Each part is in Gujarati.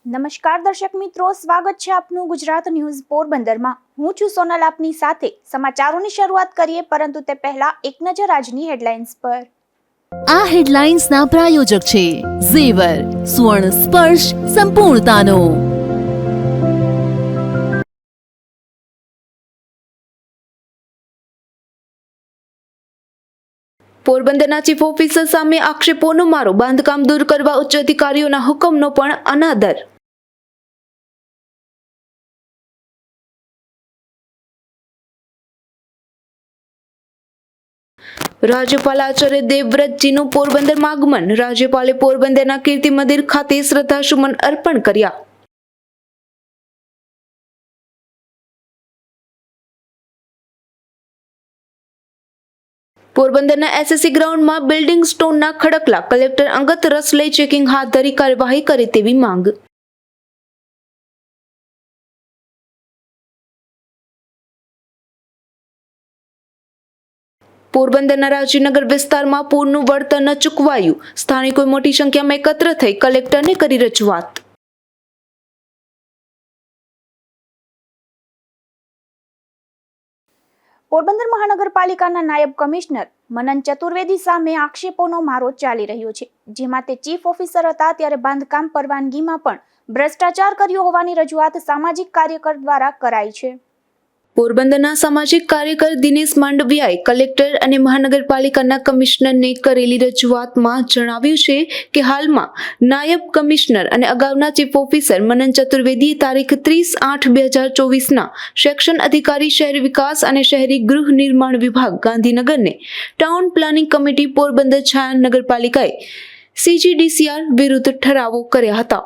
નમસ્કાર દર્શક મિત્રો, સ્વાગત છે આપનું ગુજરાત ન્યૂઝ પોરબંદરમાં। હું છું સોનલ, આપની સાથે સમાચારોની શરૂઆત કરીએ, પરંતુ તે પહેલા એક નજર આજની હેડલાઇન્સ પર। આ હેડલાઇન્સના પ્રાયોજક છે ઝેવર, સ્વર્ણ સ્પર્શ સંપૂર્ણતાનો। પોરબંદરના ચીફ ઓફિસર સામે આક્ષેપોનો મારો, બાંધકામ દૂર કરવા ઉચ્ચ અધિકારીઓના હુકમનો પણ અનાદર। રાજ્યપાલ આચાર્ય દેવવ્રતજીનું પોરબંદરમાં આગમન। રાજ્યપાલે પોરબંદરના કીર્તિ મંદિર ખાતે શ્રદ્ધાસુમન અર્પણ કર્યા। પોરબંદરના એસએસસી ગ્રાઉન્ડમાં બિલ્ડિંગ સ્ટોનના ખડકલા, કલેક્ટર અંગત રસ લઈ ચેકિંગ હાથ ધરી કાર્યવાહી કરે તેવી માંગ। પોરબંદરના રાજીનગર વિસ્તારમાં પૂરનું વળતર ન ચૂકવાયું, સ્થાનિકોએ મોટી સંખ્યામાં એકત્ર થઈ કલેક્ટરને કરી રજૂઆત। પોરબંદર મહાનગરપાલિકાના નાયબ કમિશનર મનન ચતુર્વેદી સામે આક્ષેપોનો મારો ચાલી રહ્યો છે, જેમાં તે ચીફ ઓફિસર હતા ત્યારે બાંધકામ પરવાનગીમાં પણ ભ્રષ્ટાચાર કર્યો હોવાની રજૂઆત સામાજિક કાર્યકર દ્વારા કરાઈ છે। પોરબંદરના સામાજિક કાર્યકર દિનેશ માંડવિયાએ કલેક્ટર અને મહાનગરપાલિકાના કમિશનરને કરેલી રજૂઆતમાં જણાવ્યું છે કે હાલમાં નાયબ કમિશનર અને અગાઉના ચીફ ઓફિસર મનન ચતુર્વેદીએ તારીખ 30/8/2024ના સેક્શન અધિકારી શહેરી વિકાસ અને શહેરી ગૃહ નિર્માણ વિભાગ ગાંધીનગરને town planning committee Porbandar Chhaya નગરપાલિકાએ CGDCR વિરુદ્ધ ઠરાવો કર્યા હતા।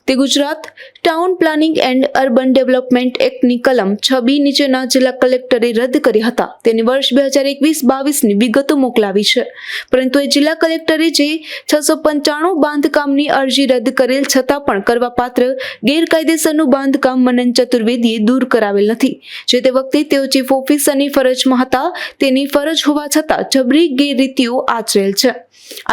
તે Gujarat town planning and urban development એક્ટની કલમ 6B નીચેના જિલ્લા કલેક્ટરે રદ કર્યા હતા। તેની વર્ષ 2021-22ની વિગતો મોકલાવી છે, પરંતુ એ જિલ્લા કલેક્ટરે જે 695 બાંધકામની અરજી રદ કરેલ છતાં પણ કરવાપાત્ર ગેરકાયદેસરનું બાંધકામ મનન ચતુર્વેદીએ દૂર કરાવેલ નથી। જે તે વખતે તેઓ ચીફ ઓફિસરની ફરજમાં હતા, તેની ફરજ હોવા છતાં જબરી ગેરરીતિઓ આચરેલ છે।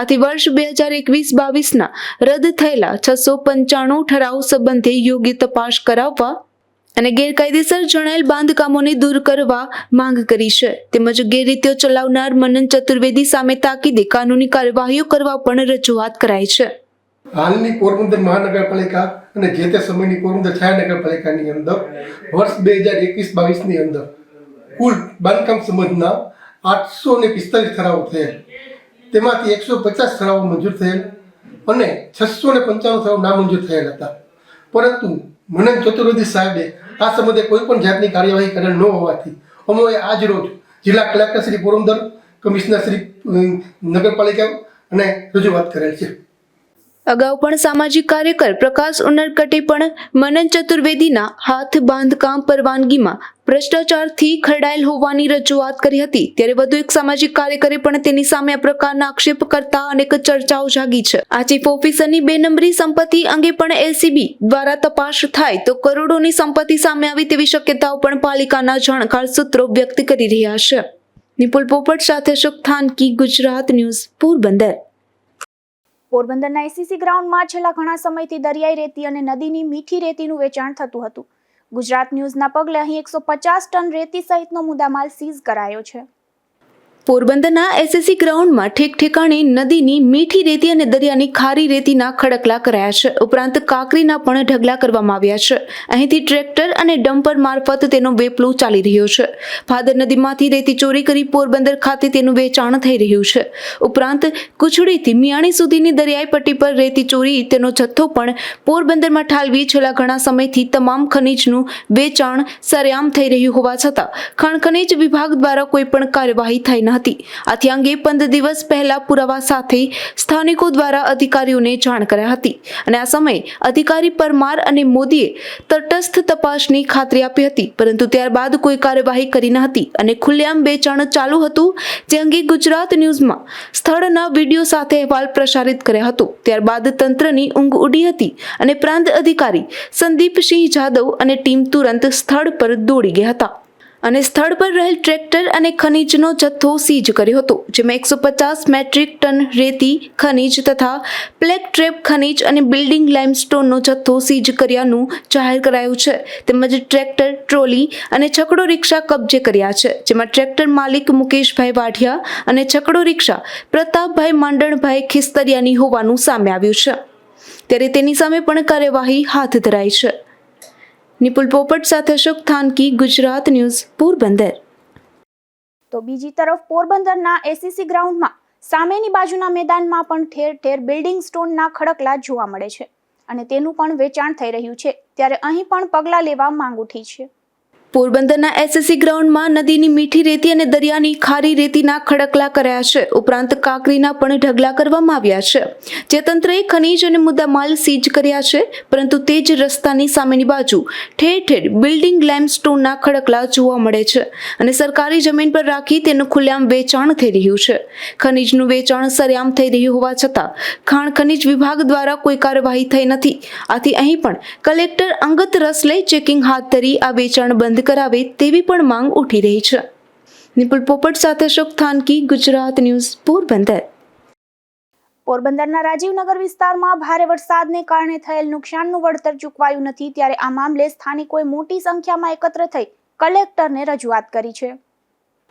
આથી વર્ષ 2021-22ના રદ થયેલા 695 ઠરાવ સંબંધે યોગ્ય તપાસ કરાવવા અને ગેરકાયદેસર જણાયેલ બાંધકામોને દૂર કરવા માંગ કરી છે। તેમજ ગેરરીતિઓ ચલાવનાર મનન ચતુર્વેદી સામે તાકીદે કાનૂની કાર્યવાહીઓ કરવા પણ રજૂઆત કરાઈ છે। હાલની પોરબંદર મહાનગરપાલિકા અને જે તે સમયની પોરબંદર છાયા નગરપાલિકાની અંદર વર્ષ 2021-22ની અંદર કુલ બાંધકામ સંબંધના 845 ઠરાવો થયેલ, તેમાંથી 150 ઠરાવો મંજૂર થયેલ અને 695 ઠરાવ નામંજૂર થયેલ હતા। પરંતુ મનન ચતુર્વેદી સાહેબે આ સંબંધે કોઈ પણ જાતની કાર્યવાહી કરેલ ન હોવાથી અમોએ આજ રોજ જિલ્લા કલેક્ટર શ્રી પોરબંદર, કમિશનર શ્રી નગરપાલિકા અને રજૂઆત કરેલ છે। અગાઉ પણ સામાજિક કાર્યકર પ્રકાશ ઉનડકટે પણ મનન ચતુર્વેદીના હાથ બાંધકામ પરવાનગીમાં ભ્રષ્ટાચારથી ખરડાયેલ હોવાની રજૂઆત કરી હતી। ત્યારે વધુ એક સામાજિક કાર્યકરે પણ તેની સામે આ પ્રકારના આક્ષેપ કરતા અનેક ચર્ચાઓ જાગી છે। આ ચીફ ઓફિસરની 2 નંબરી સંપત્તિ અંગે પણ LCB દ્વારા તપાસ થાય તો કરોડોની સંપત્તિ સામે આવી તેવી શક્યતાઓ પણ પાલિકાના જાણકાર સૂત્રો વ્યક્ત કરી રહ્યા છે। નિપુલ પોપટ સાથે અશોક થાનકી, ગુજરાત ન્યૂઝ, પોરબંદર। પોરબંદરના એસએસસી ગ્રાઉન્ડમાં છેલ્લા ઘણા સમયથી દરિયાઈ રેતી અને નદીની મીઠી રેતીનું વેચાણ થતું હતું। ગુજરાત ન્યૂઝના પગલે અહીં 150 ટન રેતી સહિતનો મુદ્દામાલ સીઝ કરાયો છે। પોરબંદરના એસએસસી ગ્રાઉન્ડમાં ઠેક ઠેકાણે નદીની મીઠી રેતી અને દરિયાની ખારી રેતીના ખડકલા કરાયા છે, ઉપરાંત કાંકરીના પણ ઢગલા કરવામાં આવ્યા છે। અહીંથી ટ્રેક્ટર અને ડમ્પર મારફત તેનો વેપલો ચાલી રહ્યો છે। ભાદર નદીમાંથી રેતી ચોરી કરી પોરબંદર ખાતે તેનું વેચાણ થઈ રહ્યું છે। ઉપરાંત કુચડીથી મિયાણી સુધીની દરિયાઈ પટ્ટી પર રેતી ચોરી તેનો જથ્થો પણ પોરબંદરમાં ઠાલવી છેલ્લા ઘણા સમયથી તમામ ખનીજનું વેચાણ સરેઆમ થઈ રહ્યું હોવા છતાં ખાણ ખનીજ વિભાગ દ્વારા કોઈ પણ કાર્યવાહી થઈ ન હતી। આથી અંગે 15 દિવસ પહેલા પુરાવા સાથે સ્થાનિકો દ્વારા અધિકારીઓને જાણ કરાઈ હતી અને આ સમયે અધિકારી પરમાર અને મોદીએ તટસ્થ તપાસની ખાતરી આપી હતી, પરંતુ ત્યારબાદ કોઈ કાર્યવાહી કરી ન હતી અને ખુલ્લેઆમ વેચાણ ચાલુ હતું, જે અંગે ગુજરાત ન્યૂઝમાં સ્થળના વિડીયો સાથે અહેવાલ પ્રસારિત કર્યો હતો। ત્યારબાદ તંત્રની ઊંઘ ઉડી હતી અને પ્રાંત અધિકારી સંદીપસિંહ જાદવ અને ટીમ તુરંત સ્થળ પર દોડી ગયા હતા। અને સ્થળ પર રહેલ ટ્રેક્ટર અને ખનીજનો જથ્થો સીઝ કર્યો હતો, જેમાં 150 મેટ્રિક ટન રેતી, ખનીજ તથા બ્લેક ટ્રેપ ખનીજ અને બિલ્ડિંગ લાઇમસ્ટોનનો જથ્થો સીઝ કર્યાનું જાહેર કરાયું છે. તેમજ ટ્રેક્ટર, ટ્રોલી અને છકડો રિક્ષા કબજે કર્યા છે, જેમાં ટ્રેક્ટર માલિક મુકેશભાઈ વાઢિયા અને છકડો રિક્ષા પ્રતાપભાઈ માંડણભાઈ ખિસ્તરિયાની હોવાનું સામે આવ્યું છે. ત્યારે તેની સામે પણ કાર્યવાહી હાથ ધરાઈ છે. નિપુલ પોપટ સાથે અશોક થાનકી, ગુજરાત ન્યૂઝ, પોરબંદર. તો બીજી તરફ પોરબંદરના એસીસી ગ્રાઉન્ડમાં સામેની બાજુના મેદાનમાં પણ ઠેર ઠેર બિલ્ડિંગ સ્ટોનના ખડકલા જોવા મળે છે અને તેનું પણ વેચાણ થઈ રહ્યું છે. ત્યારે અહીં પણ પગલાં લેવા માંગ ઉઠી છે. પોરબંદરના એસએસસી ગ્રાઉન્ડમાં નદીની મીઠી રેતી અને દરિયાની ખારી રેતીના ખડકલા કર્યા છે. ઉપરાંત કાંકરીના પણ ઢગલા કરવામાં આવ્યા છે, જે તંત્રએ ખનીજ અને મુદ્દામાલ સીઝ કર્યા છે. પરંતુ તે જ રસ્તાની સામેની બાજુ ઠેર ઠેર બિલ્ડિંગ લાઇમસ્ટોનના ખડકલા જોવા મળે છે અને સરકારી જમીન પર રાખી તેનું ખુલ્લેઆમ વેચાણ થઈ રહ્યું છે. ખનીજનું વેચાણ સરેઆમ થઈ રહ્યું હોવા છતાં ખાણ ખનીજ વિભાગ દ્વારા કોઈ કાર્યવાહી થઈ નથી. આથી અહીં પણ કલેક્ટર અંગત રસ લઈ ચેકિંગ હાથ ધરી આ વેચાણ બંધ કરાવે તેવી પણ માંગ ઉઠી રહી છે. નિપુલ પોપટ સાથે અશોક થાનકી, ગુજરાત ન્યૂઝ, પોરબંદર. પોરબંદરના રાજીવનગર વિસ્તારમાં ભારે વરસાદને કારણે થયેલ નુકસાનનું વળતર ચૂકવાયું નથી. ત્યારે આ મામલે સ્થાનિકોએ મોટી સંખ્યામાં એકત્ર થઈ કલેક્ટરને રજૂઆત કરી છે.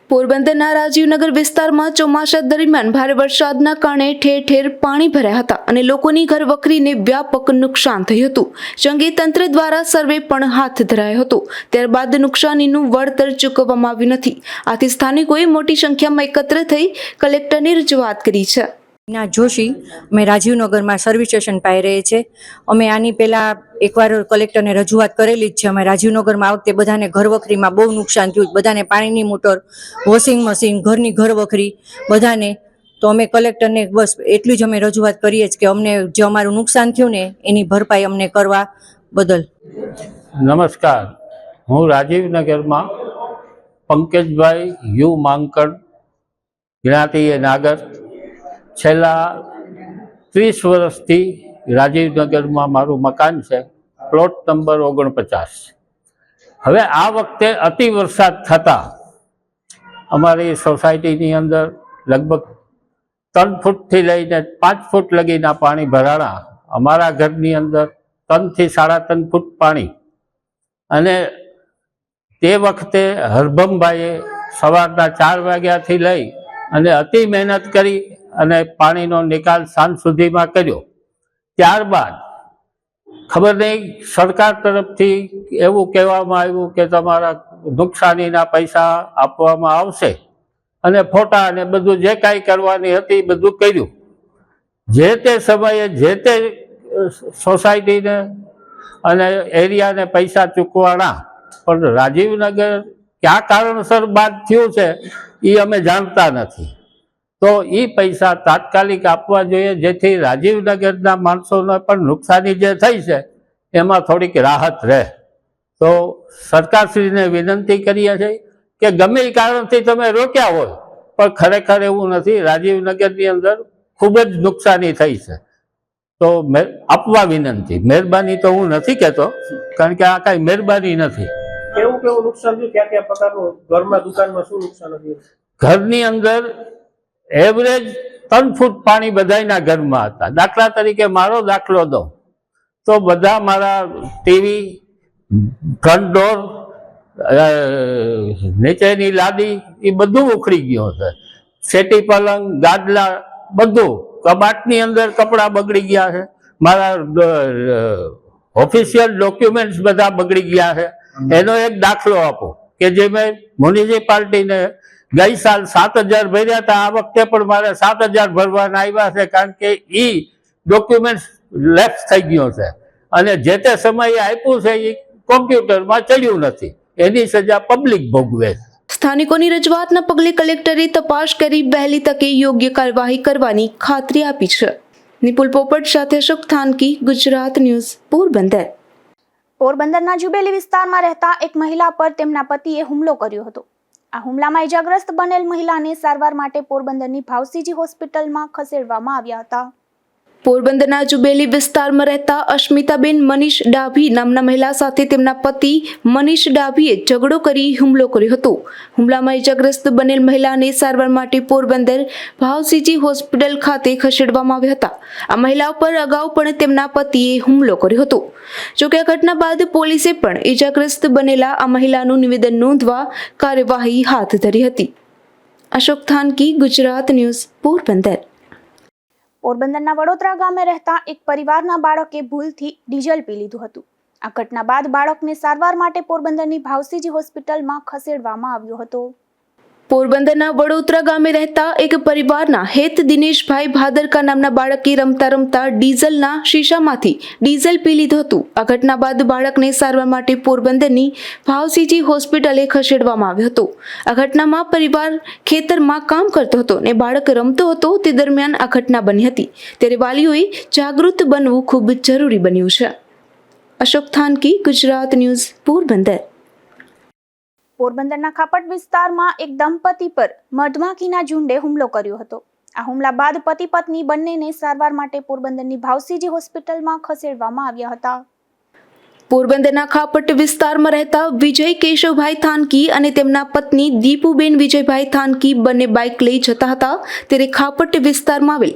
પોરબંદરના રાજીવનગર વિસ્તારમાં ચોમાસા દરમિયાન ભારે વરસાદના કારણે ઠેર ઠેર પાણી ભરાયા હતા અને લોકોની ઘર વખરીને વ્યાપક નુકસાન થયું હતું. જે અંગે તંત્ર દ્વારા સર્વે પણ હાથ ધરાયો હતો. ત્યારબાદ નુકસાનીનું વળતર ચૂકવવામાં આવ્યું નથી. આથી સ્થાનિકોએ મોટી સંખ્યામાં એકત્ર થઈ કલેક્ટરને રજૂઆત કરી છે. ના જોશી, અમે રાજીવનગરમાં સર્વિસ સ્ટેશન પાસે રહીએ છીએ. અમે આની પહેલાં એકવાર કલેક્ટરને રજૂઆત કરેલી જ છે. અમે રાજીવનગરમાં આ વખતે બધાને ઘરવખરીમાં બહુ નુકસાન થયું, બધાને પાણીની મોટર, વોશિંગ મશીન, ઘરની ઘરવખરી બધાને. તો અમે કલેક્ટરને બસ એટલી જ અમે રજૂઆત કરીએ છીએ કે અમને જે અમારું નુકસાન થયું ને એની ભરપાઈ અમને કરવા બદલ. નમસ્કાર, હું રાજીવનગરમાં પંકજભાઈ યુ માંકડ, જ્ઞાતિએ નાગર, છેલ્લા 30 વર્ષથી રાજીવનગરમાં મારું મકાન છે, પ્લોટ નંબર 49. હવે આ વખતે અતિ વરસાદ થતાં અમારી સોસાયટીની અંદર લગભગ 3 ફૂટથી લઈને 5 ફૂટ લગીના પાણી ભરાણા. અમારા ઘરની અંદર 3 થી 3.5 ફૂટ પાણી. અને તે વખતે હરભમભાઈએ સવારના 4 વાગ્યાથી લઈ અને અતિ મહેનત કરી અને પાણીનો નિકાલ સાંજ સુધીમાં કર્યો. ત્યારબાદ ખબર નહીં, સરકાર તરફથી એવું કહેવામાં આવ્યું કે તમારા નુકસાનીના પૈસા આપવામાં આવશે અને ફોટા અને બધું જે કાંઈ કરવાની હતી બધું કર્યું. જે તે સમયે જે તે સોસાયટીને અને એરિયાને પૈસા ચૂકવાના, પણ રાજીવનગર કયા કારણસર બાદ થયું છે એ અમે જાણતા નથી. તો એ પૈસા તાત્કાલિક આપવા જોઈએ, જેથી રાજીવનગરના માણસોને પણ નુકસાની જે થઈ છે એમાં થોડીક રાહત રહે. તો સરકારશ્રીને વિનંતી કરીએ છીએ કે ગમે એ કારણથી તમે રોક્યા હોય, પણ ખરેખર એવું નથી. રાજીવનગરની અંદર ખૂબ જ નુકસાની થઈ છે. તો આપવા વિનંતી. મહેરબાની તો હું નથી કહેતો, કારણ કે આ કાંઈ મહેરબાની નથી. કેવું નુકસાન થયું? કયા કયા પ્રકારનું? ઘરમાં, દુકાનમાં શું નુકસાન થયું? ઘરની અંદર એવરેજ 3 ફૂટ પાણી બધાના ઘરમાં હતા. દાખલા તરીકે મારો દાખલો દઉં તો બધા મારા ટીવી, ફ્રન્ટ ડોર, નીચેની લાદી એ બધું ઉખડી ગયું છે. સેટી પલંગ, ગાદલા, બધું. કબાટની અંદર કપડાં બગડી ગયા છે. મારા ઓફિશિયલ ડોક્યુમેન્ટ્સ બધા બગડી ગયા છે. એનો એક દાખલો આપો કે જે મેં મ્યુનિસિપાલિટીને ગઈ સાલ 7,000 ભર્યા હતા, આ વખતે પણ મારે 7,000 ભરવાના આવ્યા છે, કારણ કે એ ડોક્યુમેન્ટ્સ લેપ્સ થઈ ગયો છે અને જે તે સમયે આપ્યું છે એ કોમ્પ્યુટરમાં ચડ્યું નથી. એની સજા પબ્લિક ભોગવે છે. સ્થાનિકોની રજૂઆતના પગલે કલેક્ટરે તપાસ કરી વહેલી તકે યોગ્ય કાર્યવાહી કરવાની ખાતરી આપી છે. નિપુલ પોપટ સાથે અશોક થાનકી, ગુજરાત ન્યૂઝ, પોરબંદર. પોરબંદરના જુબેલી વિસ્તારમાં રહેતા એક મહિલા પર તેમના પતિએ હુમલો કર્યો હતો. આ હુમલામાં ઇજાગ્રસ્ત બનેલ મહિલાને સારવાર માટે પોરબંદરની ભાવસીજી હોસ્પિટલમાં ખસેડવામાં આવ્યા હતા. પોરબંદરના જુબેલી વિસ્તારમાં રહેતા અસ્મિતાબેન મનીષ ડાભી નામના મહિલા સાથે તેમના પતિ મનીષ ડાભીએ ઝઘડો કરી હુમલો કર્યો હતો. હુમલામાં ઇજાગ્રસ્ત બનેલ મહિલાને સારવાર માટે પોરબંદર ભાવસીજી હોસ્પિટલ ખાતે ખસેડવામાં આવ્યા હતા. આ મહિલા ઉપર અગાઉ પણ તેમના પતિએ હુમલો કર્યો હતો. જોકે આ ઘટના બાદ પોલીસે પણ ઇજાગ્રસ્ત બનેલા આ મહિલાનું નિવેદન નોંધવા કાર્યવાહી હાથ ધરી હતી. અશોક થાનકી, ગુજરાત ન્યૂઝ, પોરબંદર. પોરબંદરના વડોદરા ગામે રહેતા એક પરિવારના બાળકે ભૂલથી ડીઝલ પી લીધું હતું. આ ઘટના બાદ બાળકને સારવાર માટે પોરબંદરની ભાવસીજી હોસ્પિટલમાં ખસેડવામાં આવ્યો હતો. પોરબંદરના વડોદરા ગામે રહેતા એક પરિવારના હેત દિનેશભાઈ ભાદરકા નામના બાળકે રમતા રમતા ડીઝલના શીશામાંથી ડીઝલ પી લીધું હતું. આ ઘટના બાદ બાળકને સારવાર માટે પોરબંદરની ભાવસીજી હોસ્પિટલે ખસેડવામાં આવ્યો હતો. આ ઘટનામાં પરિવાર ખેતરમાં કામ કરતો હતો ને બાળક રમતો હતો તે દરમિયાન આ ઘટના બની હતી. ત્યારે વાલીઓએ જાગૃત બનવું ખૂબ જરૂરી બન્યું છે. અશોક થાનકી, ગુજરાત ન્યૂઝ, પોરબંદર. પોરબંદરના ખાપટ વિસ્તારમાં એક દંપતી પર મધમાખીના ઝુંડે હુમલો કર્યો હતો. આ હુમલા બાદ પતિ પત્ની બંનેને સારવાર માટે પોરબંદરની ભાવસીજી હોસ્પિટલમાં ખસેડવામાં આવ્યા હતા. પોરબંદરના ખાપટ વિસ્તારમાં રહેતા વિજય કેશવભાઈ થાનકી અને તેમના પત્ની દીપુબેન વિજયભાઈ થાનકી બંને બાઇક લઈ જતા હતા. ત્યારે ખાપટ વિસ્તારમાં આવેલ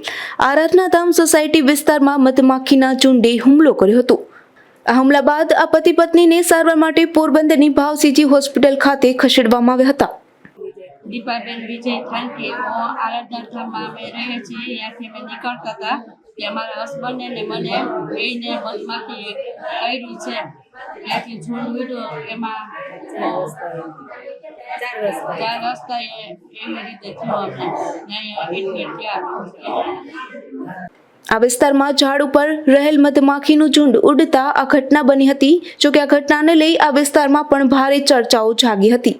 આરાધનાધામ સોસાયટી વિસ્તારમાં મધમાખીના ઝુંડે હુમલો કર્યો હતો. આ હુમલા બાદ આ પતિ પત્નીને સારવાર માટે પોરબંદરની ભાવસીજી હોસ્પિટલ ખાતે ખસેડવામાં આવ્યા હતા. દીપાબેન વિજય થાનકી, હું આરાધનાધામમાં અમે રહીએ છીએ. ત્યાંથી અમે નીકળતા હતા ત્યાં મારા હસબન્ડે ને મને બેયને મધમાખી કર્યું છે. ત્યાંથી ઝૂંડ વીડ્યું, એમાં 4 રસ્તા એવી રીતે થયું. અમને એડમિટ થયા. આ વિસ્તારમાં ઝાડ ઉપર રહેલ મધમાખીનું ઝુંડ ઉડતા આ ઘટના બની હતી. જોકે આ ઘટનાને લઈ આ વિસ્તારમાં પણ ભારે ચર્ચાઓ જાગી હતી.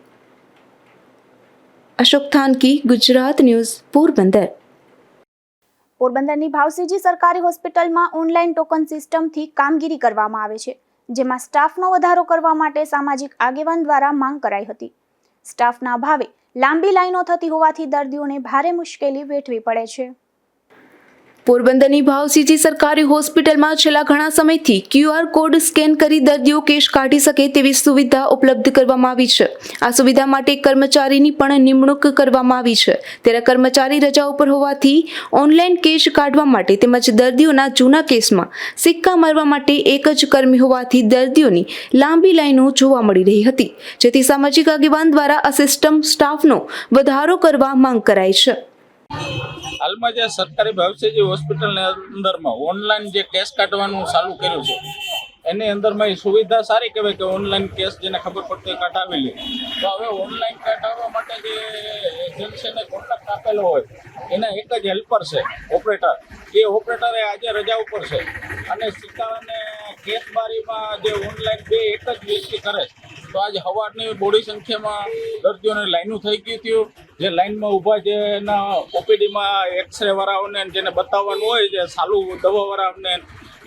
અશોક થાનકી, ગુજરાત ન્યૂઝ, પોરબંદર. પોરબંદરની ભાવસીજી સરકારી હોસ્પિટલમાં ઓનલાઈન ટોકન સિસ્ટમથી કામગીરી કરવામાં આવે છે, જેમાં સ્ટાફનો વધારો કરવા માટે સામાજિક આગેવાન દ્વારા માંગ કરાઈ હતી. સ્ટાફના અભાવે લાંબી લાઈનો થતી હોવાથી દર્દીઓને ભારે મુશ્કેલી વેઠવી પડે છે. પોરબંદરની ભાવસીજી સરકારી હોસ્પિટલમાં છેલ્લા ઘણા સમયથી QR કોડ સ્કેન કરી દર્દીઓ કેશ કાઢી શકે તેવી સુવિધા ઉપલબ્ધ કરવામાં આવી છે. આ સુવિધા માટે કર્મચારીની પણ નિમણૂક કરવામાં આવી છે. ત્યારે કર્મચારી રજા ઉપર હોવાથી ઓનલાઈન કેશ કાઢવા માટે તેમજ દર્દીઓના જૂના કેસમાં સિક્કા મારવા માટે એક જ કર્મી હોવાથી દર્દીઓની લાંબી લાઈનો જોવા મળી રહી હતી. જેથી સામાજિક આગેવાન દ્વારા આ સિસ્ટમ સ્ટાફનો વધારો કરવા માંગ કરાઈ છે. હાલમાં જે સરકારી ભાવસીજી હોસ્પિટલની અંદરમાં ઓનલાઈન જે કેસ કાઢવાનું ચાલુ કર્યું છે એની અંદરમાં એ સુવિધા સારી કહેવાય કે ઓનલાઈન કેસ જેને ખબર પડતો એ કાઢાવી લે. તો હવે ઓનલાઈન કાઢવા માટે જે એજન્સીને કોન્ટ્રાક્ટ આપેલો હોય એના એક જ હેલ્પર છે, ઓપરેટર. એ ઓપરેટરે આજે રજા ઉપર છે અને સિક્કા અને કેસ બારીમાં જે ઓનલાઈન બે એક જ વ્યક્તિ કરે. તો આજે સવારની બોડી સંખ્યામાં દર્દીઓને લાઈનો થઈ ગઈ હતી. જે લાઈનમાં ઊભા છે એના ઓપીડીમાં એક્સરે વાળાઓને જેને બતાવવાનું હોય, જે ચાલુ દવાવાળાઓને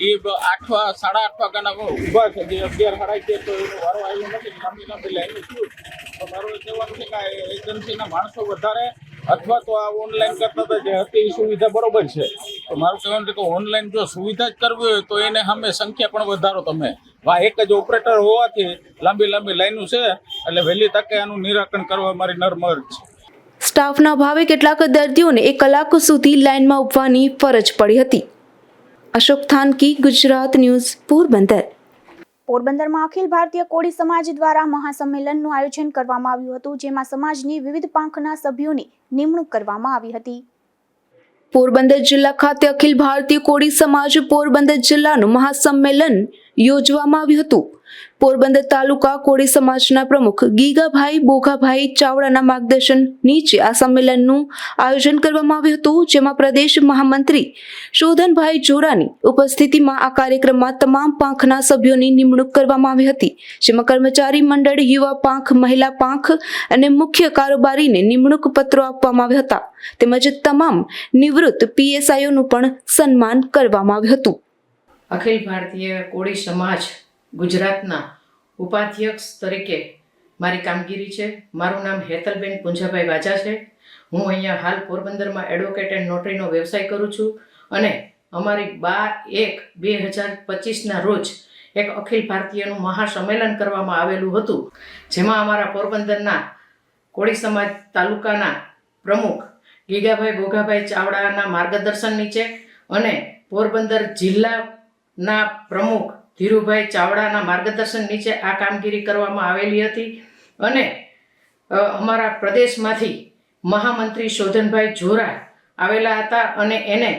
એ 8:30 વાગ્યાના ઊભા છે. જે 11:30 તો એનો વારો આવ્યો નથી. લાંબી લાઈનો થયું. તો મારું કહેવાનું છે કે એજન્સીના માણસો વધારે અથવા તો આ ઓનલાઈન કરતા હતા જે હતી એ સુવિધા બરોબર છે. તો મારું કહેવાનું છે કે ઓનલાઈન જો સુવિધા જ કરવી હોય તો એને સામે સંખ્યા પણ વધારો તમે. એક જ ઓપરેટર હોવાથી લાંબી લાઈનો છે એટલે વહેલી તકે આનું નિરાકરણ કરવા મારી નર્મર છે. સ્ટાફના અભાવે કેટલાક દર્દીઓને 1 કલાક સુધી લાઇનમાં ઊભવાની ફરજ પડી હતી. અશોક થાનકી, ગુજરાત ન્યૂઝ, પોરબંદર. પોરબંદરમાં અખિલ ભારતીય કોળી સમાજ દ્વારા મહાસંમેલનનું આયોજન કરવામાં આવ્યું હતું, જેમાં સમાજની વિવિધ પાંખના સભ્યોની નિમણૂક કરવામાં આવી હતી. પોરબંદર જિલ્લા ખાતે અખિલ ભારતીય કોળી સમાજ પોરબંદર જિલ્લાનું મહાસંમેલન યોજવામાં આવ્યું હતું. પોરબંદર તાલુકા કોળી સમાજના પ્રમુખ ગીગાભાઈ બોઘાભાઈ ચાવડાના માર્ગદર્શન નીચે આ સંમેલનનું આયોજન કરવામાં આવ્યું હતું, જેમાં પ્રદેશ મહામંત્રી શોધનભાઈ જોરાની ઉપસ્થિતિમાં આ કાર્યક્રમમાં તમામ પાંખના સભ્યોની નિમણૂક કરવામાં આવી હતી, જેમાં કર્મચારી મંડળ, યુવા પાંખ, મહિલા પાંખ અને મુખ્ય કારોબારીને નિમણૂક પત્રો આપવામાં આવ્યા હતા. તેમજ તમામ નિવૃત્ત PSIઓનું પણ સન્માન કરવામાં આવ્યું હતું. અખિલ ભારતીય કોળી સમાજ ગુજરાતના ઉપાધ્યક્ષ તરીકે મારી કામગીરી છે. મારું નામ હેતલબેન પુંજાભાઈ વાજા છે. હું અહીંયા હાલ પોરબંદરમાં એડવોકેટ એન્ડ નોટરીનો વ્યવસાય કરું છું અને અમારી 12/1/2025ના રોજ એક અખિલ ભારતીયનું મહાસંમેલન કરવામાં આવેલું હતું, જેમાં અમારા પોરબંદરના કોળી સમાજ તાલુકાના પ્રમુખ ગીગાભાઈ ભોગાભાઈ ચાવડાના માર્ગદર્શન નીચે અને પોરબંદર જિલ્લાના પ્રમુખ ધીરુભાઈ ચાવડાના માર્ગદર્શન નીચે આ કામગીરી કરવામાં આવેલી હતી. અને અમારા પ્રદેશમાંથી મહામંત્રી શોધનભાઈ જોરા આવેલા હતા અને એને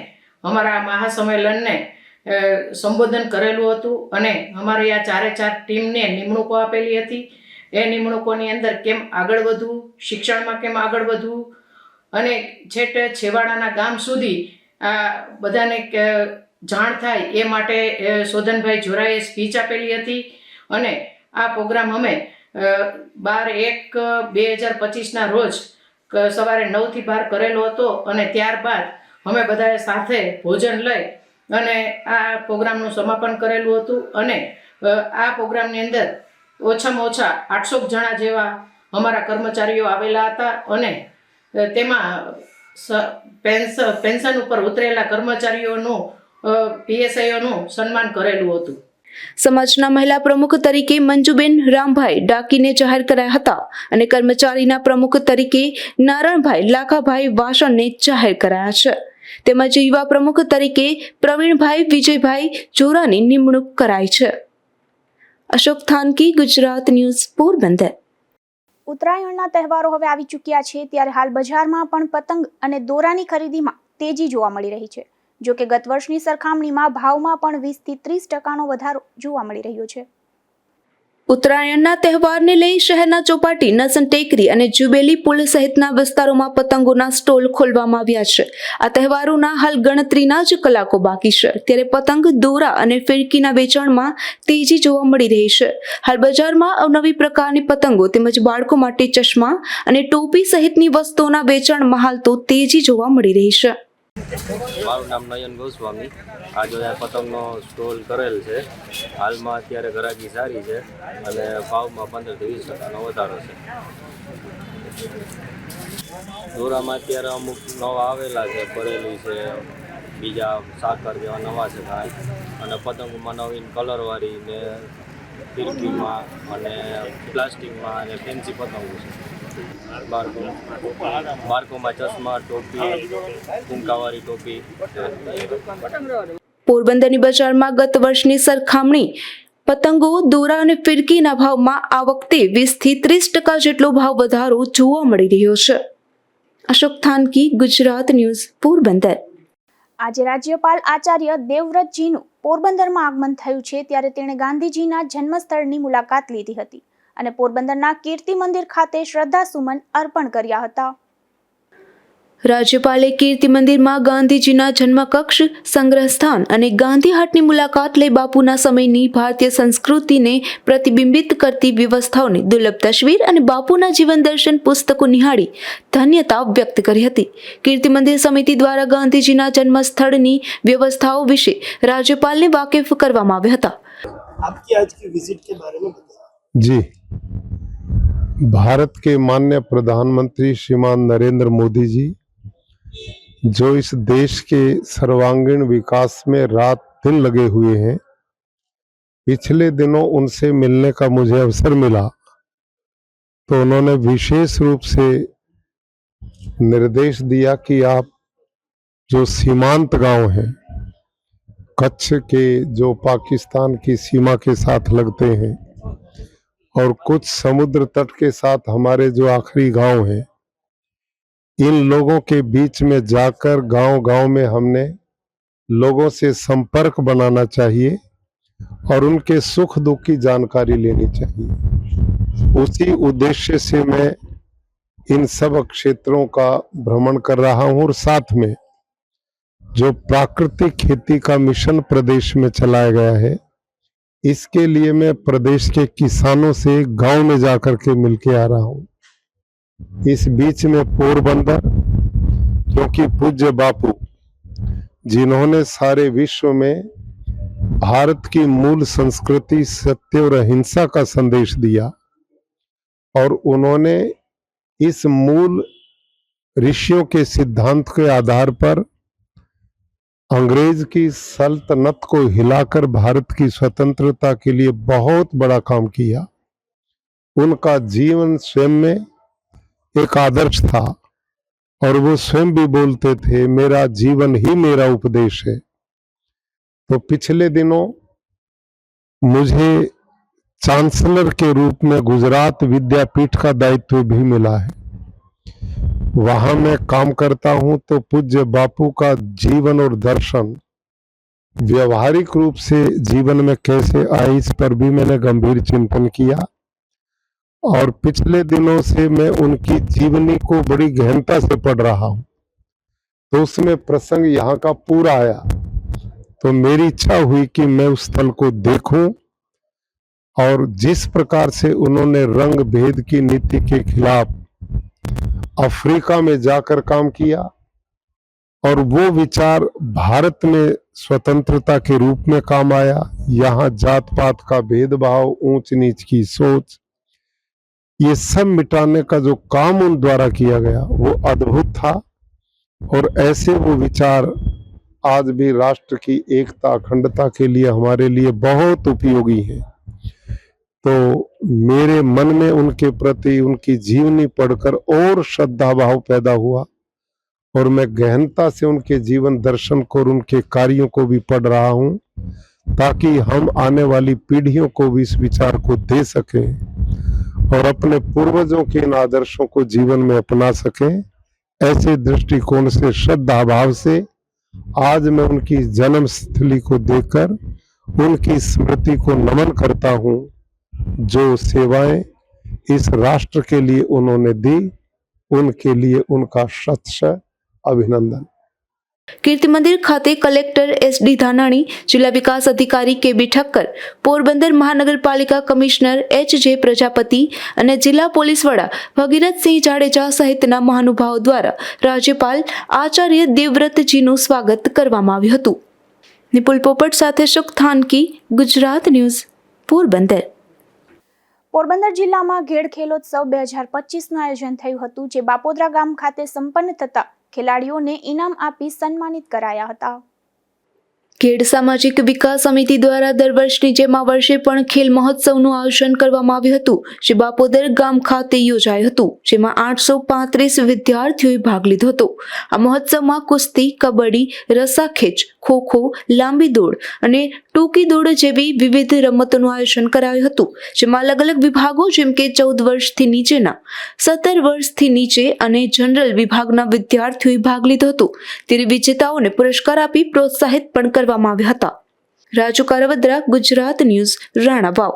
અમારા મહાસંમેલનને સંબોધન કરેલું હતું અને અમારી આ 4 ટીમને નિમણૂકો આપેલી હતી. એ નિમણૂકોની અંદર કેમ આગળ વધવું, શિક્ષણમાં કેમ આગળ વધવું અને છેવાડાના ગામ સુધી આ બધાને જાણ થાય એ માટે શોધનભાઈ જોરાએ સ્પીચ આપેલી હતી. અને આ પ્રોગ્રામ અમે 12/1/2025ના રોજ સવારે 9 થી 12 કરેલો હતો અને ત્યારબાદ અમે બધાએ સાથે ભોજન લઈ અને આ પ્રોગ્રામનું સમાપન કરેલું હતું. અને આ પ્રોગ્રામની અંદર ઓછામાં ઓછા 800 જણા જેવા અમારા કર્મચારીઓ આવેલા હતા અને તેમાં પેન્શન ઉપર ઉતરેલા કર્મચારીઓનું પીએસઆઈઓનું સન્માન કરેલું હતું. સમાજના મહિલા પ્રમુખ તરીકે મંજુબેન રામભાઈ ડાકીને જાહેર કરાયા હતા અને કર્મચારીના પ્રમુખ તરીકે નારણભાઈ લાખાભાઈ વાસણને જાહેર કરાયા છે. તેમજ યુવા પ્રમુખ તરીકે પ્રવીણભાઈ વિજયભાઈ જોરાની નિમણૂક કરાઈ છે. અશોક થાનકી, ગુજરાત ન્યૂઝ, પોરબંદર. ઉત્તરાયણના તહેવારો હવે આવી ચૂક્યા છે, ત્યારે હાલ બજારમાં પણ પતંગ અને દોરાની ખરીદીમાં તેજી જોવા મળી રહી છે. જો કે ગત વર્ષની સરખામણીમાં ભાવમાં પણ 20 થી 30% વધારો જોવા મળી રહ્યો છે. ઉત્તરાયણના તહેવારને લઈ શહેરના ચોપાટી, નસન ટેકરી અને જુબેલી પુલ સહિતના વિસ્તારોમાં પતંગોના સ્ટોલ ખોલવામાં આવ્યા છે. આ તહેવારોના હાલ ગણતરીના જ કલાકો બાકી છે, ત્યારે પતંગ, દોરા અને ફિરકીના વેચાણમાં તેજી જોવા મળી રહી છે. હાલ બજારમાં અવનવી પ્રકારની પતંગો તેમજ બાળકો માટે ચશ્મા અને ટોપી સહિતની વસ્તુઓના વેચાણમાં હાલ તો તેજી જોવા મળી રહી છે. મારું નામ નયન ગોસ્વામી. આજે પતંગનો સ્ટોલ કરેલ છે. હાલમાં અત્યારે ગ્રાહકી સારી છે અને ભાવમાં 15 થી 20% વધારો છે. દોરામાં અત્યારે અમુક નવા આવેલા છે, ભરેલી છે, બીજા સાકર જેવા નવા છે અને પતંગમાં નવીન કલરવાળી ને ફિરકીમાં અને પ્લાસ્ટિકમાં અને ફેન્સી પતંગો છે. બાળકોમાં ચશ્મા, ટોપી, કુંકાવાળી ટોપી. પોરબંદરની બજારમાં ગત વર્ષની સરખામણી પતંગો, દોરા અને ફિરકીના ભાવમાં આ વખતે 20 થી 30% જેટલો ભાવ વધારો જોવા મળી રહ્યો છે. અશોક થાનકી, ગુજરાત ન્યૂઝ, પોરબંદર. આજે રાજ્યપાલ આચાર્ય દેવવ્રતજીનું પોરબંદરમાં આગમન થયું છે, ત્યારે તેણે ગાંધીજીના જન્મસ્થળની મુલાકાત લીધી હતી અને પોરબંદરના કીર્તિ મંદિર ખાતે શ્રદ્ધાસુમન અર્પણ કર્યા હતા. રાજ્યપાલે કીર્તિ મંદિરમાં ગાંધીજીના જન્મકક્ષ, સંગ્રહ સ્થાન અને ગાંધી હાટની મુલાકાત લઈ બાપુના સમયની ભારતીય સંસ્કૃતિને પ્રતિબિંબિત કરતી વ્યવસ્થાઓની દુર્લભ તસવીર અને બાપુના જીવન દર્શન પુસ્તકો નિહાળી ધન્યતા વ્યક્ત કરી હતી. કીર્તિ મંદિર સમિતિ દ્વારા ગાંધીજીના જન્મસ્થળની વ્યવસ્થાઓ વિશે રાજ્યપાલને વાકેફ કરવામાં આવ્યા હતા. आपकी आज की विजिट के बारे में बताइए। जी, भारत के माननीय प्रधानमंत्री श्रीमान नरेंद्र मोदी जी जो इस देश के सर्वांगीण विकास में रात दिन लगे हुए हैं, पिछले दिनों उनसे मिलने का मुझे अवसर मिला तो उन्होंने विशेष रूप से निर्देश दिया कि आप जो सीमांत गांव हैं, कच्छ के जो पाकिस्तान की सीमा के साथ लगते हैं और कुछ समुद्र तट के साथ हमारे जो आखिरी गांव हैं, इन लोगों के बीच में जाकर गांव-गांव में हमने लोगों से संपर्क बनाना चाहिए और उनके सुख दुख की जानकारी लेनी चाहिए। उसी उद्देश्य से मैं इन सब क्षेत्रों का भ्रमण कर रहा हूं और साथ में जो प्राकृतिक खेती का मिशन प्रदेश में चलाया गया है, इसके लिए मैं प्रदेश के किसानों से गांव में जाकर के मिलके आ रहा हूं। इस बीच में पोरबंदर, क्योंकि पूज्य बापू जिन्होंने सारे विश्व में भारत की मूल संस्कृति सत्य और अहिंसा का संदेश दिया और उन्होंने इस मूल ऋषियों के सिद्धांत के आधार पर अंग्रेज की सल्तनत को हिलाकर भारत की स्वतंत्रता के लिए बहुत बड़ा काम किया। उनका जीवन स्वयं में एक आदर्श था और वो स्वयं भी बोलते थे, मेरा जीवन ही मेरा उपदेश है। तो पिछले दिनों मुझे चांसलर के रूप में गुजरात विद्यापीठ का दायित्व भी मिला है। वहां मैं काम करता हूं तो पूज्य बापू का जीवन और दर्शन व्यवहारिक रूप से जीवन में कैसे आए, इस पर भी मैंने गंभीर चिंतन किया। और पिछले दिनों से मैं उनकी जीवनी को बड़ी गहनता से पढ़ रहा हूं, तो उसमें प्रसंग यहाँ का पूरा आया, तो मेरी इच्छा हुई कि मैं उस स्थल को देखूं और जिस प्रकार से उन्होंने रंग भेद की नीति के खिलाफ अफ्रीका में जाकर काम किया और वो विचार भारत में स्वतंत्रता के रूप में काम आया। यहाँ जात पात का भेदभाव, ऊंच नीच की सोच, ये सब मिटाने का जो काम उन द्वारा किया गया वो अद्भुत था। और ऐसे वो विचार आज भी राष्ट्र की एकता अखंडता के लिए हमारे लिए बहुत उपयोगी है। तो मेरे मन में उनके प्रति उनकी जीवनी पढ़कर और श्रद्धा भाव पैदा हुआ और मैं गहनता से उनके जीवन दर्शन को और उनके कार्यों को भी पढ़ रहा हूं, ताकि हम आने वाली पीढ़ियों को भी इस विचार को दे सकें और अपने पूर्वजों के इन आदर्शों को जीवन में अपना सकें। ऐसे दृष्टिकोण से श्रद्धा भाव से आज मैं उनकी जन्म स्थली को देखकर उनकी स्मृति को नमन करता हूं। जो सेवाएं इस राष्ट्र के लिए उन्होंने दी, उनके लिए उनका शतशः अभिनंदन। કીર્તિ મંદિર ખાતે કલેક્ટર SD ધાનાણી, જિલ્લા વિકાસ અધિકારી KB ઠક્કર, પોરબંદર મહાનગરપાલિકા કમિશનર HJ પ્રજાપતિ અને જિલ્લા પોલીસ વડા ભગીરથસિંહ જાડેજા સહિતના મહાનુભાવો દ્વારા રાજ્યપાલ આચાર્ય દેવવ્રતજીનું સ્વાગત કરવામાં આવ્યું હતું. નિપુલ પોપટ સાથે સુખ થાનકી, ગુજરાત ન્યૂઝ, પોરબંદર. પોરબંદર જિલ્લામાં ઘેડ ખેલોત્સવ 2025નું આયોજન થયું હતું, જે બાપોદરા ગામ ખાતે સંપન્ન થતા ખેલાડીઓને ઇનામ આપી સન્માનિત કરાયા હતા. ખેડ સામાજિક વિકાસ સમિતિ દ્વારા દર વર્ષની જેમ આ વર્ષે પણ ખેલ મહોત્સવનું આયોજન કરવામાં આવ્યું હતું, જે બાપોદર ગામ ખાતે યોજાયું હતું, જેમાં 835 વિદ્યાર્થીઓએ ભાગ લીધો હતો. આ મહોત્સવમાં કુસ્તી, કબડ્ડી, રસ્સાખેંચ, ખોખો, લાંબી દોડ અને ટૂંકી દોડ જેવી વિવિધ રમતોનું આયોજન કરાયું હતું, જેમાં અલગ અલગ વિભાગો જેમ કે 14 વર્ષથી નીચેના, 17 વર્ષથી નીચે અને જનરલ વિભાગના વિદ્યાર્થીઓએ ભાગ લીધો હતો. ત્યારે વિજેતાઓને પુરસ્કાર આપી પ્રોત્સાહિત પણ કરવામાં આવ્યા હતા. રાજુ કારવદ્રા, ગુજરાત ન્યૂઝ, રાણાવાવ.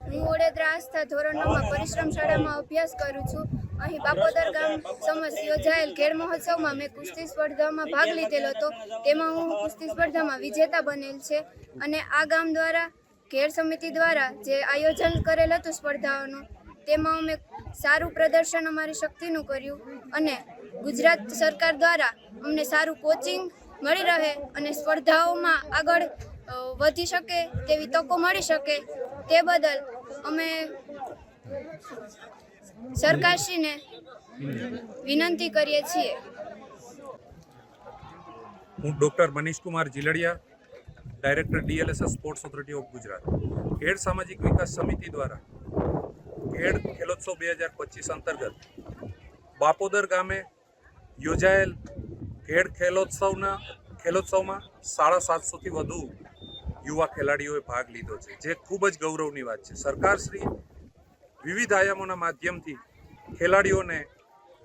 હું વડોદરા આસ્થા ધોરણ 9માં પરિશ્રમ શાળામાં અભ્યાસ કરું છું. અહીં બાપોદર ગામ સમક્ષ યોજાયેલ ખેલ મહોત્સવમાં મેં કુસ્તી સ્પર્ધામાં ભાગ લીધેલો હતો. તેમાં હું કુસ્તી સ્પર્ધામાં વિજેતા બનેલ છે. અને આ ગામ દ્વારા ખેલ સમિતિ દ્વારા જે આયોજન કરેલ હતું સ્પર્ધાઓનું, તેમાં અમે સારું પ્રદર્શન અમારી શક્તિનું કર્યું અને ગુજરાત સરકાર દ્વારા અમને સારું કોચિંગ મળી રહે અને સ્પર્ધાઓમાં આગળ વધી શકે તેવી તકો મળી શકે, તે બદલ અમે સરકારશ્રીને વિનંતી કરીએ છીએ. હું doctor Manish Kumar Jiladiya, director DLSS sports authority of Gujarat. ખેડ સામાજિક વિકાસ સમિતિ દ્વારા ખેડ ખેલોત્સવ 2025 અંતર્ગત બાપોદર ગામે યોજાયેલ ખેડ ખેલોત્સવમાં 750થી વધુ યુવા ખેલાડીઓએ ભાગ લીધો છે, જે ખૂબ જ ગૌરવની વાત છે. સરકારશ્રી વિવિધ આયામોના માધ્યમથી ખેલાડીઓને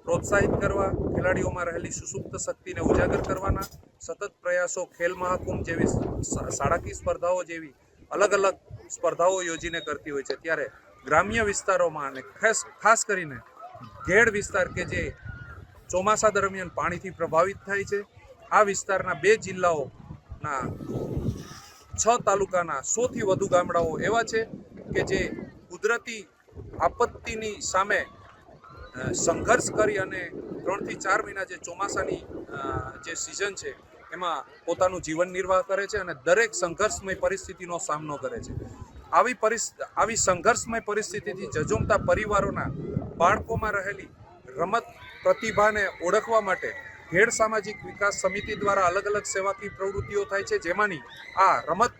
પ્રોત્સાહિત કરવા, ખેલાડીઓમાં રહેલી સુસુપ્ત શક્તિને ઉજાગર કરવાના સતત પ્રયાસો ખેલ મહાકુંભ જેવી શાળાકીય સ્પર્ધાઓ જેવી અલગ અલગ સ્પર્ધાઓ યોજીને કરતી હોય છે. ત્યારે ગ્રામ્ય વિસ્તારોમાં અને ખાસ કરીને ઘેડ વિસ્તાર કે જે ચોમાસા દરમિયાન પાણીથી પ્રભાવિત થાય છે, આ વિસ્તારના 2 જિલ્લાઓના 6 તાલુકાના 100થી વધુ ગામડાઓ એવા છે કે જે કુદરતી આપત્તિની સામે સંઘર્ષ કરી અને 3 થી 4 મહિના જે ચોમાસાની જે સિઝન છે એમાં પોતાનું જીવન નિર્વાહ કરે છે અને દરેક સંઘર્ષમય પરિસ્થિતિનો સામનો કરે છે. આવી સંઘર્ષમય પરિસ્થિતિથી ઝઝૂમતા પરિવારોના બાળકોમાં રહેલી રમત પ્રતિભાને ઓળખવા માટે ખેડ સામાજિક વિકાસ સમિતિ દ્વારા અલગ અલગ સેવાકીય પ્રવૃત્તિઓ થાય છે, જેમાંની આ રમત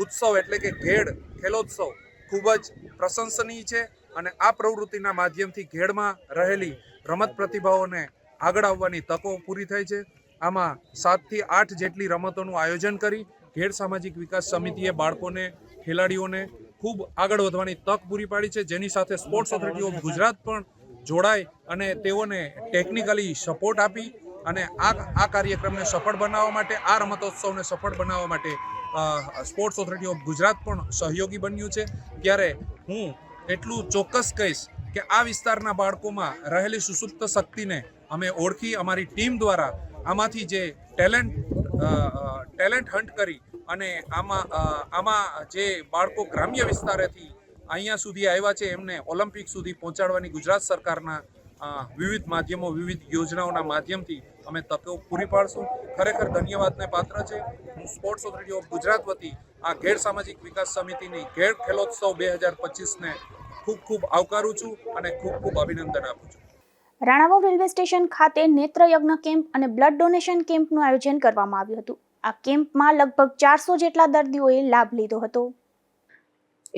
ઉત્સવ એટલે કે ખેડ ખેલોત્સવ ખૂબ જ પ્રશંસનીય છે અને આ પ્રવૃત્તિના માધ્યમથી ખેડમાં રહેલી રમત પ્રતિભાઓને આગળ આવવાની તકો પૂરી થાય છે. આમાં 7 થી 8 જેટલી રમતોનું આયોજન કરી ખેડ સામાજિક વિકાસ સમિતિએ બાળકોને ખેલાડીઓને ખૂબ આગળ વધવાની તક પૂરી પાડી છે, જેની સાથે સ્પોર્ટ્સ ઓથોરિટી ઓફ ગુજરાત પણ જોડાય અને તેઓને ટેકનિકલી સપોર્ટ આપી અને આ કાર્યક્રમને સફળ બનાવવા માટે, આ રમતોત્સવને સફળ બનાવવા માટે સ્પોર્ટ્સ ઓથોરિટી ઓફ ગુજરાત પણ સહયોગી બન્યું છે. ત્યારે હું એટલું ચોક્કસ કહીશ કે આ વિસ્તારના બાળકોમાં રહેલી સુસુપ્ત શક્તિને અમે ઓળખી અમારી ટીમ દ્વારા આમાંથી જે ટેલેન્ટ હન્ટ કરી અને આમાં જે બાળકો ગ્રામ્ય વિસ્તારેથી અહીંયા સુધી આવ્યા છે એમને ઓલિમ્પિક સુધી પહોંચાડવાની ગુજરાત સરકારના વિવિધ માધ્યમો, વિવિધ યોજનાઓના માધ્યમથી અમે તકો પૂરી પાડશું. ખરેખર ધન્યવાદને પાત્ર છે. હું સ્પોર્ટ્સ ઓથોરિટી ઓફ ગુજરાત વતી આ ખેડ સામાજિક વિકાસ સમિતિની ખેડ ખેલોત્સવ 2025ને ખૂબ ખૂબ આવકારું છું અને ખૂબ ખૂબ અભિનંદન આપું છું. રાણાવાવ રેલવે સ્ટેશન ખાતે નેત્રયજ્ઞ કેમ્પ અને બ્લડ ડોનેશન કેમ્પનું આયોજન કરવામાં આવ્યું હતું. આ કેમ્પમાં લગભગ 400 જેટલા દર્દીઓએ લાભ લીધો હતો.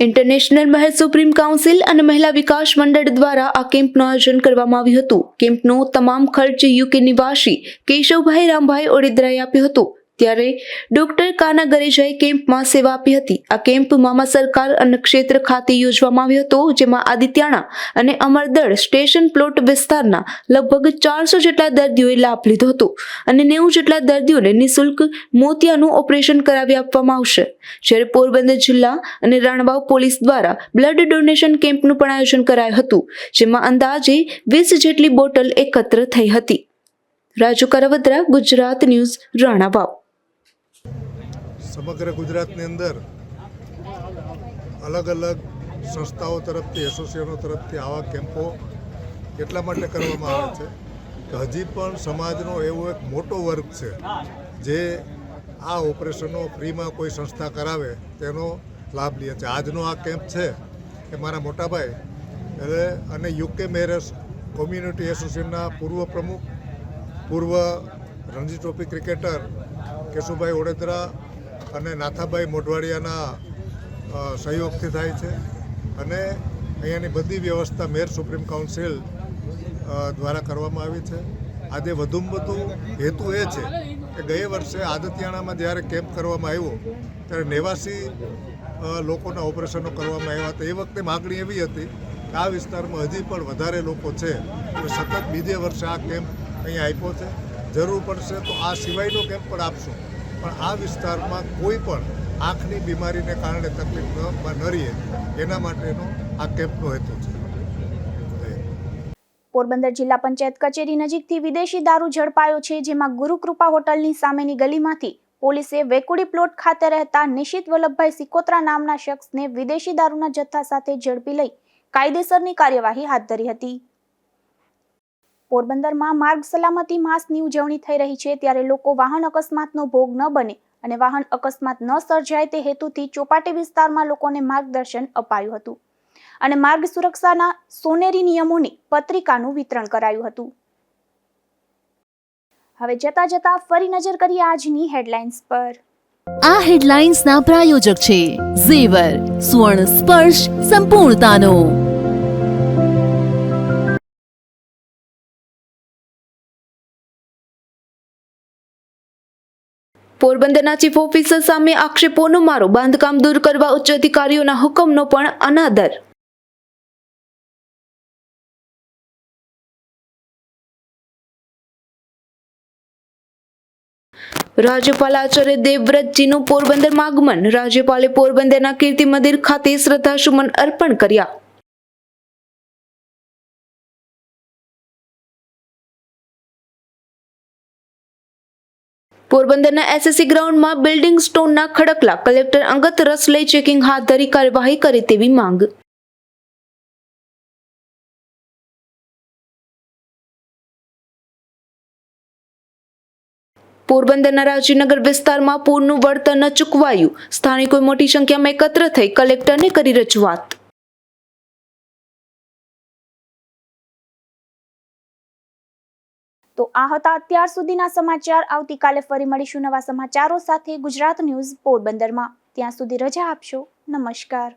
ઇન્ટરનેશનલ મહેલ સુપ્રીમ કાઉન્સિલ અને મહિલા વિકાસ મંડળ દ્વારા આ કેમ્પનું આયોજન કરવામાં આવ્યું હતું. કેમ્પનો તમામ ખર્ચ યુકે નિવાસી કેશવભાઈ રામભાઈ ઓડેદરાએ આપ્યો હતો. ત્યારે ડોક્ટર કાના ગરેજાએ કેમ્પમાં સેવા આપી હતી. આ કેમ્પ મામા સરકાર અન્ન ક્ષેત્ર ખાતે યોજવામાં આવ્યો હતો, જેમાં આદિત્યાણા અને અમરદળ સ્ટેશન પ્લોટ વિસ્તારના લગભગ 400 જેટલા દર્દીઓએ લાભ લીધો હતો અને 90 જેટલા દર્દીઓને નિઃશુલ્ક મોતિયાનું ઓપરેશન કરાવી આપવામાં આવશે. જ્યારે પોરબંદર જિલ્લા અને રાણાવાવ પોલીસ દ્વારા બ્લડ ડોનેશન કેમ્પનું પણ આયોજન કરાયું હતું, જેમાં અંદાજે 20 જેટલી બોટલ એકત્ર થઈ હતી. રાજુ કરવદ્રા, ગુજરાત ન્યૂઝ, રાણાવાવ. સમગ્ર ગુજરાતની અંદર અલગ અલગ સંસ્થાઓ તરફથી, એસોસિએશનો તરફથી આવા કેમ્પો એટલા માટે કરવામાં આવે છે કે હજી પણ સમાજનો એવો એક મોટો વર્ગ છે જે આ ઓપરેશનો ફ્રીમાં કોઈ સંસ્થા કરાવે તેનો લાભ લે છે. આજનો આ કેમ્પ છે એ મારા મોટાભાઈ અને યુકે મેરસ કોમ્યુનિટી એસોસિએશનના પૂર્વ પ્રમુખ, પૂર્વ રણજી ટ્રોફી ક્રિકેટર કેશુભાઈ ઓડેદરા અને નાથાભાઈ મોઢવાડિયાના સહયોગથી થાય છે અને અહીંયાની બધી વ્યવસ્થા મેયર સુપ્રીમ કાઉન્સિલ દ્વારા કરવામાં આવી છે. આજે વધુમાં વધુ હેતુ એ છે કે ગયે વર્ષે આદિત્યાણામાં જ્યારે કેમ્પ કરવામાં આવ્યો ત્યારે 89 લોકોના ઓપરેશનો કરવામાં આવ્યા હતા. એ વખતે માગણી એવી હતી કે આ વિસ્તારમાં હજી પણ વધારે લોકો છે એટલે સતત બીજે વર્ષે આ કેમ્પ અહીંયા આપ્યો છે. જરૂર પડશે તો આ સિવાયનો કેમ્પ પણ આપશું, પણ આ વિસ્તારમાં કોઈ પણ આંખની બીમારીને કારણે તકલીફ ન રહીએ એના માટેનો આ કેમ્પનો હેતુ છે. પોરબંદર જિલ્લા પંચાયત કચેરી નજીકથી વિદેશી દારૂ ઝડપાયો છે, જેમાં ગુરુકૃપા હોટલની સામેની ગલીમાંથી પોલીસે વેકુડી પ્લોટ ખાતે રહેતા નિશિત વલ્લભભાઈ સિકોત્રા નામના શખ્સને વિદેશી દારૂના જથ્થા સાથે ઝડપી લઈ કાયદેસરની કાર્યવાહી હાથ ધરી હતી. પોરબંદરમાં માર્ગ સલામતી માસની ઉજવણી થઈ રહી છે, ત્યારે લોકો વાહન અકસ્માતનો ભોગ ન બને અને વાહન અકસ્માત ન સર્જાય તે હેતુથી ચોપાટી વિસ્તારમાં લોકોને માર્ગદર્શન અપાયું હતું અને માર્ગ સુરક્ષાના સોનેરી નિયમોની પત્રિકાનું વિતરણ કરાયું હતું. હવે જતા જતા ફરી નજર કરીએ આજની હેડલાઇન્સ પર. આ હેડલાઇન્સના પ્રાયોજક છે ઝેવર, સ્વર્ણ સ્પર્શ સંપૂર્ણતાનો. પોરબંદરના ચીફ ઓફિસર સામે આક્ષેપોનો મારો, બાંધકામ દૂર કરવા ઉચ્ચ અધિકારીઓના હુકમનો પણ અનાદર. રાજ્યપાલ આચાર્ય દેવવ્રતજીનું પોરબંદરમાં આગમન. રાજ્યપાલે પોરબંદરના કીર્તિ મંદિર ખાતે શ્રદ્ધાસુમન અર્પણ કર્યા. પોરબંદરના એસએસસી ગ્રાઉન્ડમાં બિલ્ડિંગ સ્ટોનના ખડકલા. કલેક્ટર અંગત રસ લઈ ચેકિંગ હાથ ધરી કાર્યવાહી કરે તેવી માંગ. પોરબંદરના રાજીનગર વિસ્તારમાં પૂરનું વળતર ન ચૂકવાયું. સ્થાનિકોએ મોટી સંખ્યામાં એકત્ર થઈ કલેક્ટરને કરી રજૂઆત. તો આ હતા અત્યાર સુધીના સમાચાર. આવતીકાલે ફરી મળીશું નવા સમાચારો સાથે ગુજરાત ન્યૂઝ પોરબંદરમાં. ત્યાં સુધી રજા આપશો. નમસ્કાર.